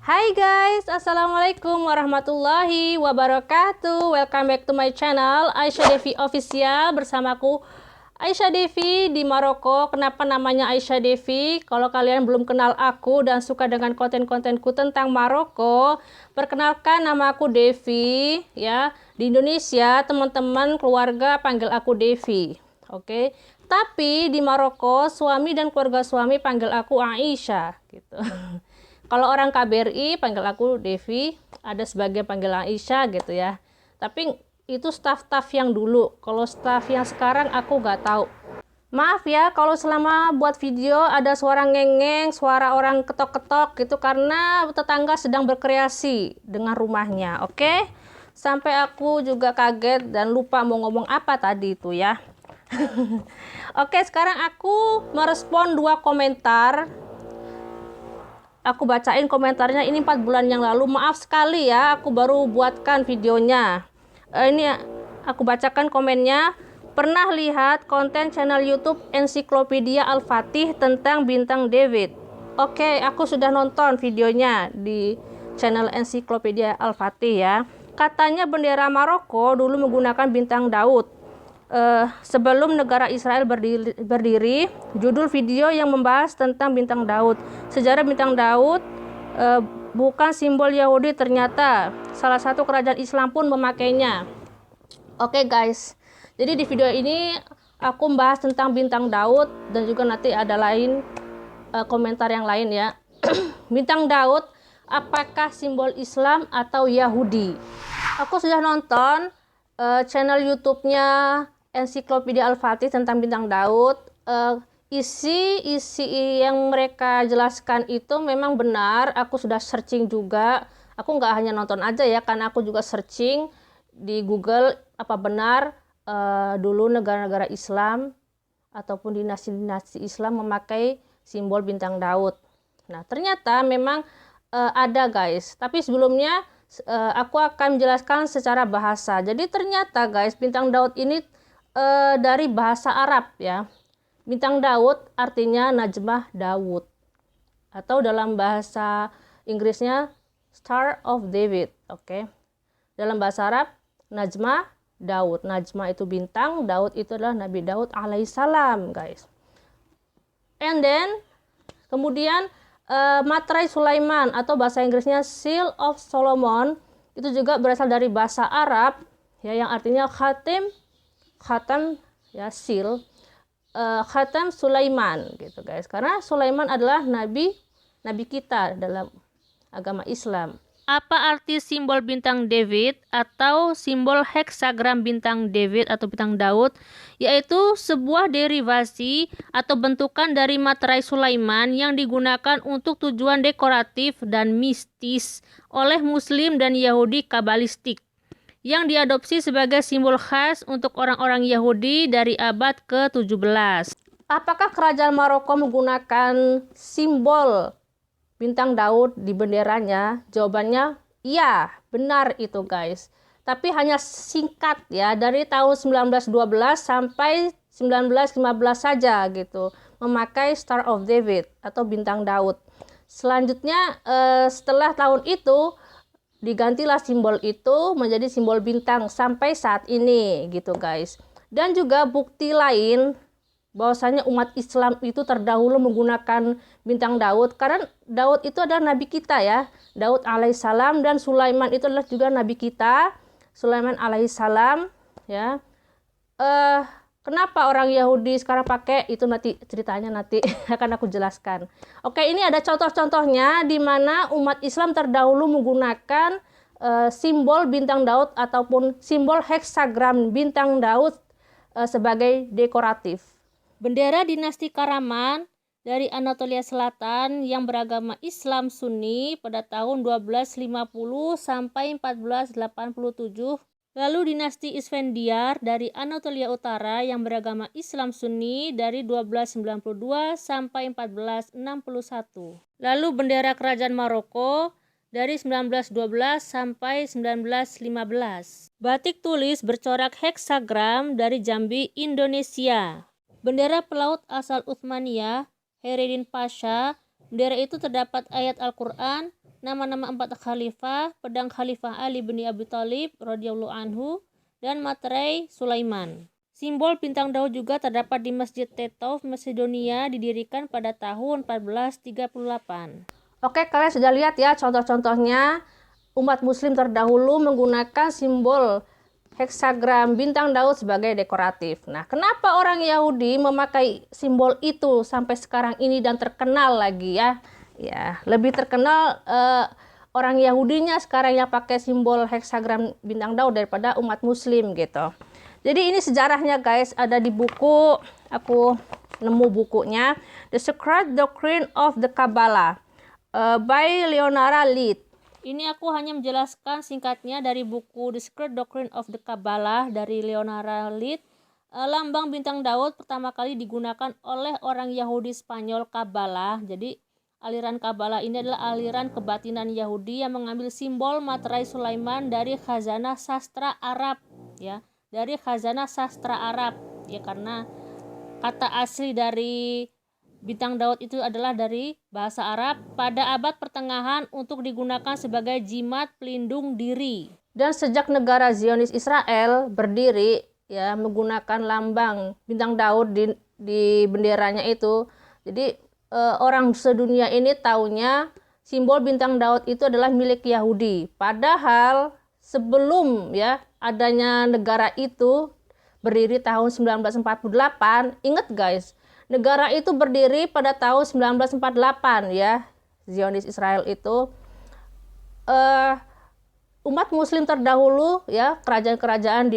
Hai guys, Assalamualaikum warahmatullahi wabarakatuh. Welcome back to my channel Aisyah Devi Official. Bersamaku Aisyah Devi di Maroko. Kenapa namanya Aisyah Devi? Kalau kalian belum kenal aku dan suka dengan konten-kontenku tentang Maroko, perkenalkan, nama aku Devi ya. Di Indonesia teman-teman keluarga panggil aku Devi. Oke. Tapi di Maroko suami dan keluarga suami panggil aku Aisyah gitu. Kalau orang KBRI panggil aku Devi, ada sebagian panggil Aisyah gitu ya. Tapi itu staff-staff yang dulu. Kalau staff yang sekarang aku nggak tahu. Maaf ya kalau selama buat video ada suara ngengeng, suara orang ketok-ketok gitu karena tetangga sedang berkreasi dengan rumahnya. Oke? Sampai aku juga kaget dan lupa mau ngomong apa tadi itu ya. Oke, sekarang aku merespon 2 komentar. Aku bacain komentarnya, ini 4 bulan yang lalu. Maaf sekali ya, aku baru buatkan videonya. Ini aku bacakan komennya. Pernah lihat konten channel YouTube Ensiklopedia Al-Fatih tentang bintang David? Oke, aku sudah nonton videonya di channel Ensiklopedia Al-Fatih ya. Katanya bendera Maroko dulu menggunakan bintang Daud. Sebelum negara Israel berdiri, judul video yang membahas tentang bintang Daud. Sejarah bintang Daud bukan simbol Yahudi, ternyata salah satu kerajaan Islam pun memakainya. Oke guys, jadi di video ini aku membahas tentang bintang Daud dan juga nanti ada komentar yang lain ya. Bintang Daud apakah simbol Islam atau Yahudi? Aku sudah nonton channel YouTube-nya Ensiklopedia Al-Fatih tentang bintang Daud. Isi yang mereka jelaskan itu memang benar. Aku sudah searching juga. Aku nggak hanya nonton aja ya, karena aku juga searching di Google apa benar dulu negara-negara Islam ataupun dinasti-dinasti Islam memakai simbol bintang Daud. Nah, ternyata memang ada guys. Tapi sebelumnya aku akan menjelaskan secara bahasa. Jadi ternyata guys, bintang Daud ini dari bahasa Arab ya. Bintang Daud artinya Najmah Daud, atau dalam bahasa Inggrisnya Star of David. Oke. Dalam bahasa Arab Najmah Daud. Najmah itu bintang, Daud itu adalah Nabi Daud alaihissalam guys. And then kemudian materai Sulaiman atau bahasa Inggrisnya Seal of Solomon itu juga berasal dari bahasa Arab ya, yang artinya khatam ya, seal, khatam Sulaiman gitu guys, karena Sulaiman adalah nabi kita dalam agama Islam. Apa arti simbol bintang David atau simbol heksagram bintang David atau bintang Daud? Yaitu sebuah derivasi atau bentukan dari materai Sulaiman yang digunakan untuk tujuan dekoratif dan mistis oleh Muslim dan Yahudi kabalistik, yang diadopsi sebagai simbol khas untuk orang-orang Yahudi dari abad ke-17. Apakah kerajaan Maroko menggunakan simbol bintang Daud di benderanya? Jawabannya iya, benar itu guys. Tapi hanya singkat ya, dari tahun 1912 sampai 1915 saja gitu, memakai Star of David atau bintang Daud. Selanjutnya setelah tahun itu digantilah simbol itu menjadi simbol bintang sampai saat ini gitu guys. Dan juga bukti lain bahwasanya umat Islam itu terdahulu menggunakan bintang Daud karena Daud itu adalah nabi kita ya, Daud alaihissalam, dan Sulaiman itu adalah juga nabi kita, Sulaiman alaihissalam ya. Kenapa orang Yahudi sekarang pakai itu, nanti ceritanya nanti akan aku jelaskan. Oke, ini ada contoh-contohnya di mana umat Islam terdahulu menggunakan simbol bintang Daud ataupun simbol heksagram bintang Daud sebagai dekoratif. Bendera dinasti Karaman dari Anatolia Selatan yang beragama Islam Sunni pada tahun 1250 sampai 1487. Lalu dinasti Isfandiar dari Anatolia Utara yang beragama Islam Sunni dari 1292 sampai 1461. Lalu bendera kerajaan Maroko dari 1912 sampai 1915. Batik tulis bercorak heksagram dari Jambi, Indonesia. Bendera pelaut asal Uthmaniyah, Hereddin Pasha. Bendera itu terdapat ayat Al-Quran, nama-nama 4 khalifah, pedang Khalifah Ali bin Abi Thalib radhiyallahu anhu, dan materai Sulaiman. Simbol bintang Daud juga terdapat di Masjid Tetov, Macedonia, didirikan pada tahun 1438. Oke, kalian sudah lihat ya contoh-contohnya umat muslim terdahulu menggunakan simbol heksagram bintang Daud sebagai dekoratif. Nah, kenapa orang Yahudi memakai simbol itu sampai sekarang ini dan terkenal lagi ya? Ya, lebih terkenal orang Yahudinya sekarang yang pakai simbol heksagram bintang Daud daripada umat muslim gitu. Jadi ini sejarahnya guys, ada di buku, aku nemu bukunya The Secret Doctrine of the Kabbalah by Leonara Lead. Ini aku hanya menjelaskan singkatnya dari buku The Secret Doctrine of the Kabbalah dari Leonara Lead. Lambang bintang Daud pertama kali digunakan oleh orang Yahudi Spanyol Kabbalah. Jadi aliran Kabbalah ini adalah aliran kebatinan Yahudi yang mengambil simbol materai Sulaiman dari khazanah sastra Arab ya, dari khazanah sastra Arab ya, karena kata asli dari bintang Daud itu adalah dari bahasa Arab pada abad pertengahan untuk digunakan sebagai jimat pelindung diri. Dan sejak negara Zionis Israel berdiri ya menggunakan lambang bintang Daud di benderanya itu, jadi orang sedunia ini taunya simbol bintang Daud itu adalah milik Yahudi. Padahal sebelum ya adanya negara itu berdiri tahun 1948, ingat guys, negara itu berdiri pada tahun 1948 ya, Zionis Israel itu. Umat muslim terdahulu ya, kerajaan-kerajaan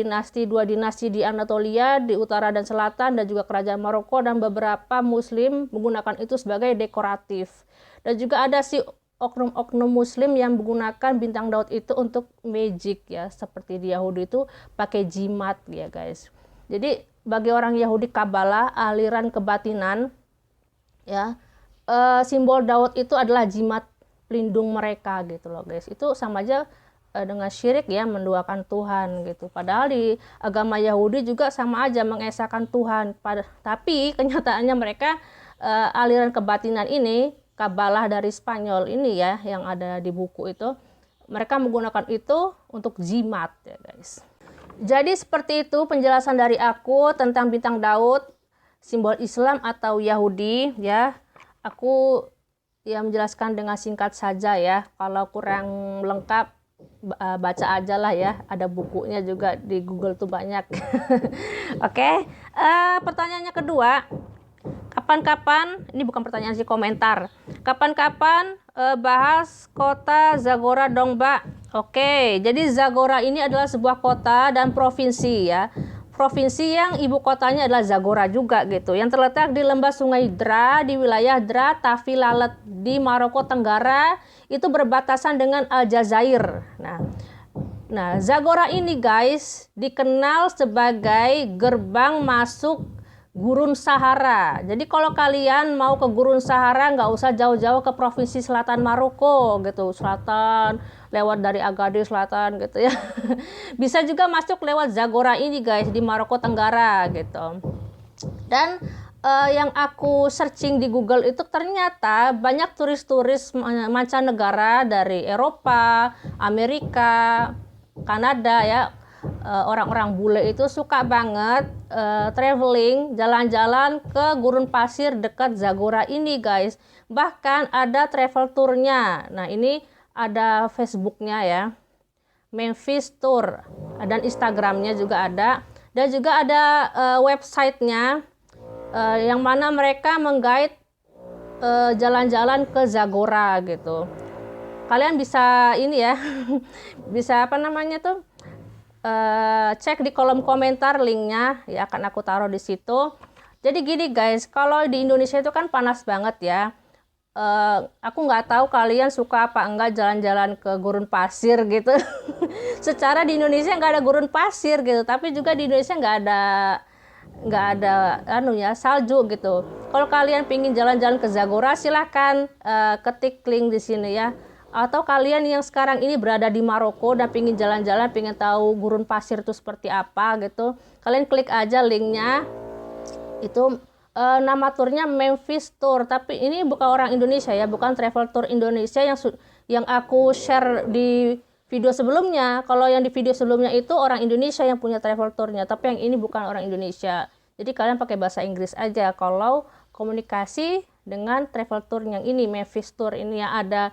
dua dinasti di Anatolia, di utara dan selatan, dan juga kerajaan Maroko dan beberapa muslim menggunakan itu sebagai dekoratif. Dan juga ada si oknum-oknum muslim yang menggunakan bintang Daud itu untuk magic ya, seperti di Yahudi itu pakai jimat ya guys. Jadi bagi orang Yahudi Kabbalah, aliran kebatinan ya, simbol Daud itu adalah jimat pelindung mereka gitu loh guys. Itu sama aja dengan syirik ya, menduakan Tuhan gitu. Padahal di agama Yahudi juga sama aja mengesahkan Tuhan. Tapi kenyataannya mereka aliran kebatinan ini, Kabbalah dari Spanyol ini ya, yang ada di buku itu, mereka menggunakan itu untuk jimat ya guys. Jadi seperti itu penjelasan dari aku tentang bintang Daud, simbol Islam atau Yahudi ya. Aku ya menjelaskan dengan singkat saja ya. Kalau kurang lengkap baca aja lah ya, ada bukunya juga di Google tuh banyak. Oke, pertanyaannya kedua, kapan-kapan, ini bukan pertanyaan sih, komentar, kapan-kapan bahas kota Zagora dong Mbak. Oke, jadi Zagora ini adalah sebuah kota dan provinsi ya, provinsi yang ibu kotanya adalah Zagora juga gitu, yang terletak di lembah sungai Dra di wilayah Dra Tafi Lalet di Maroko Tenggara, itu berbatasan dengan Aljazair. Nah, Zagora ini guys dikenal sebagai gerbang masuk Gurun Sahara. Jadi kalau kalian mau ke Gurun Sahara nggak usah jauh-jauh ke provinsi selatan Maroko gitu, selatan lewat dari Agadir selatan gitu ya. Bisa juga masuk lewat Zagora ini guys di Maroko Tenggara gitu. Dan yang aku searching di Google itu ternyata banyak turis-turis mancanegara dari Eropa, Amerika, Kanada ya. Orang-orang bule itu suka banget traveling, jalan-jalan ke gurun pasir dekat Zagora ini guys. Bahkan ada travel tournya. Nah ini ada Facebooknya ya, Memphis Tour, dan Instagramnya juga ada. Dan juga ada websitenya yang mana mereka mengguide jalan-jalan ke Zagora gitu. Kalian bisa ini ya, bisa apa namanya tuh, cek di kolom komentar linknya ya, akan aku taruh di situ. Jadi gini guys, kalau di Indonesia itu kan panas banget ya. Aku nggak tahu kalian suka apa enggak jalan-jalan ke gurun pasir gitu. Secara di Indonesia nggak ada gurun pasir gitu, tapi juga di Indonesia nggak ada salju gitu. Kalau kalian pingin jalan-jalan ke Zagora, silahkan ketik link di sini ya. Atau kalian yang sekarang ini berada di Maroko dan pingin jalan-jalan, pingin tahu gurun pasir itu seperti apa gitu, kalian klik aja linknya. Itu nama turnya Memphis Tour, tapi ini bukan orang Indonesia ya, bukan travel tour Indonesia yang aku share di video sebelumnya. Kalau yang di video sebelumnya itu orang Indonesia yang punya travel tournya, tapi yang ini bukan orang Indonesia. Jadi kalian pakai bahasa Inggris aja kalau komunikasi dengan travel tour yang ini, Mavis Tour ini, yang ada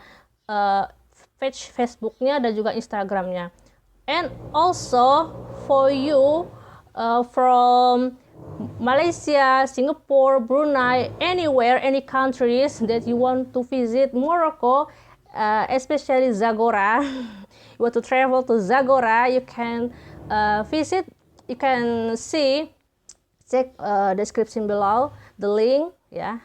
page Facebooknya dan juga Instagramnya. And also for you from Malaysia, Singapore, Brunei, anywhere, any countries that you want to visit Morocco, especially Zagora, you want to travel to Zagora, you can visit, you can check description below the link ya.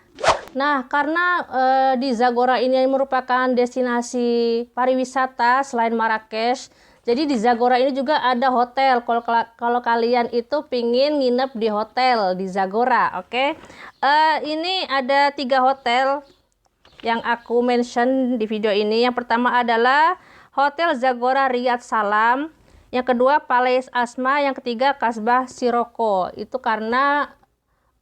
Nah, karena di Zagora ini merupakan destinasi pariwisata selain Marrakesh, jadi di Zagora ini juga ada hotel. Kalau kalian itu pingin nginep di hotel di Zagora, oke? Ini ada 3 hotel yang aku mention di video ini. Yang pertama adalah Hotel Zagora Riyadh Salam, yang kedua Palais Asma, yang ketiga Kasbah Sirocco. Itu karena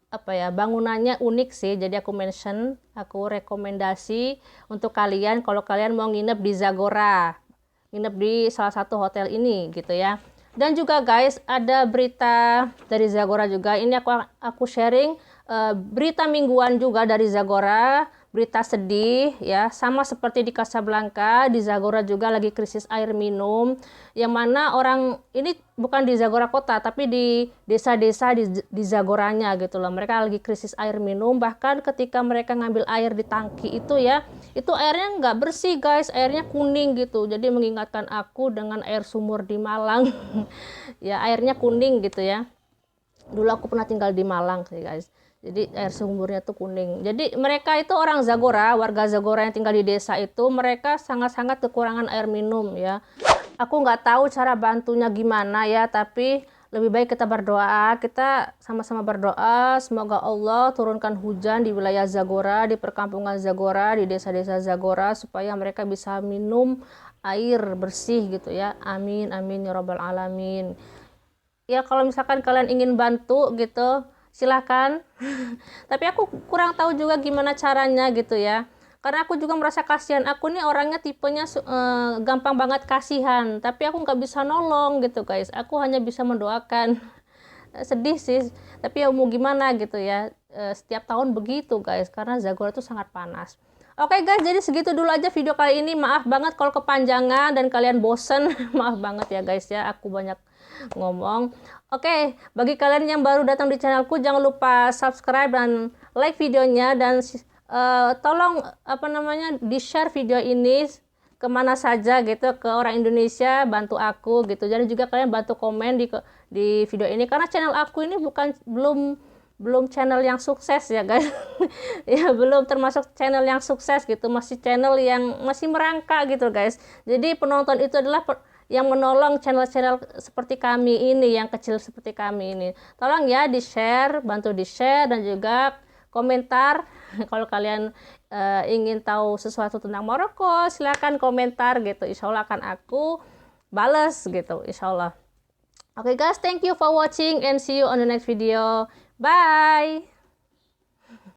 apa ya, bangunannya unik sih, jadi aku mention, aku rekomendasi untuk kalian kalau kalian mau nginep di Zagora, nginep di salah satu hotel ini gitu ya. Dan juga guys, ada berita dari Zagora juga, ini aku sharing berita mingguan juga dari Zagora, berita sedih ya, sama seperti di Casablanca, di Zagora juga lagi krisis air minum, yang mana orang ini bukan di Zagora kota tapi di desa-desa di Zagoranya gitu loh, mereka lagi krisis air minum. Bahkan ketika mereka ngambil air di tangki itu ya, itu airnya nggak bersih guys, airnya kuning gitu, jadi mengingatkan aku dengan air sumur di Malang. Ya, airnya kuning gitu ya, dulu aku pernah tinggal di Malang sih guys, jadi air sumurnya tuh kuning. Jadi mereka itu orang Zagora, warga Zagora yang tinggal di desa itu, mereka sangat-sangat kekurangan air minum ya. Aku nggak tahu cara bantunya gimana ya, tapi lebih baik kita berdoa, kita sama-sama berdoa semoga Allah turunkan hujan di wilayah Zagora, di perkampungan Zagora, di desa-desa Zagora, supaya mereka bisa minum air bersih gitu ya. Amin amin ya rabbal alamin. Ya kalau misalkan kalian ingin bantu gitu, silahkan. Tapi aku kurang tahu juga gimana caranya gitu ya, karena aku juga merasa kasihan. Aku nih orangnya tipenya gampang banget kasihan, tapi aku nggak bisa nolong gitu guys, aku hanya bisa mendoakan. Sedih sih, tapi ya mau gimana gitu ya, setiap tahun begitu guys, karena Zagora itu sangat panas. Oke guys, jadi segitu dulu aja video kali ini. Maaf banget kalau kepanjangan dan kalian bosen. Maaf banget ya guys ya, aku banyak ngomong. Oke, bagi kalian yang baru datang di channelku, jangan lupa subscribe dan like videonya, dan tolong di share video ini kemana saja gitu, ke orang Indonesia, bantu aku gitu. Jadi juga kalian bantu komen di video ini, karena channel aku ini belum channel yang sukses ya guys. Ya belum termasuk channel yang sukses gitu, masih channel yang masih merangkak gitu guys. Jadi penonton itu adalah yang menolong channel-channel seperti kami ini, yang kecil seperti kami ini. Tolong ya di share, bantu di share, dan juga komentar. Kalau kalian ingin tahu sesuatu tentang Maroko, silahkan komentar gitu, insya Allah akan aku balas gitu, insya Allah. Oke guys, thank you for watching and see you on the next video. Bye.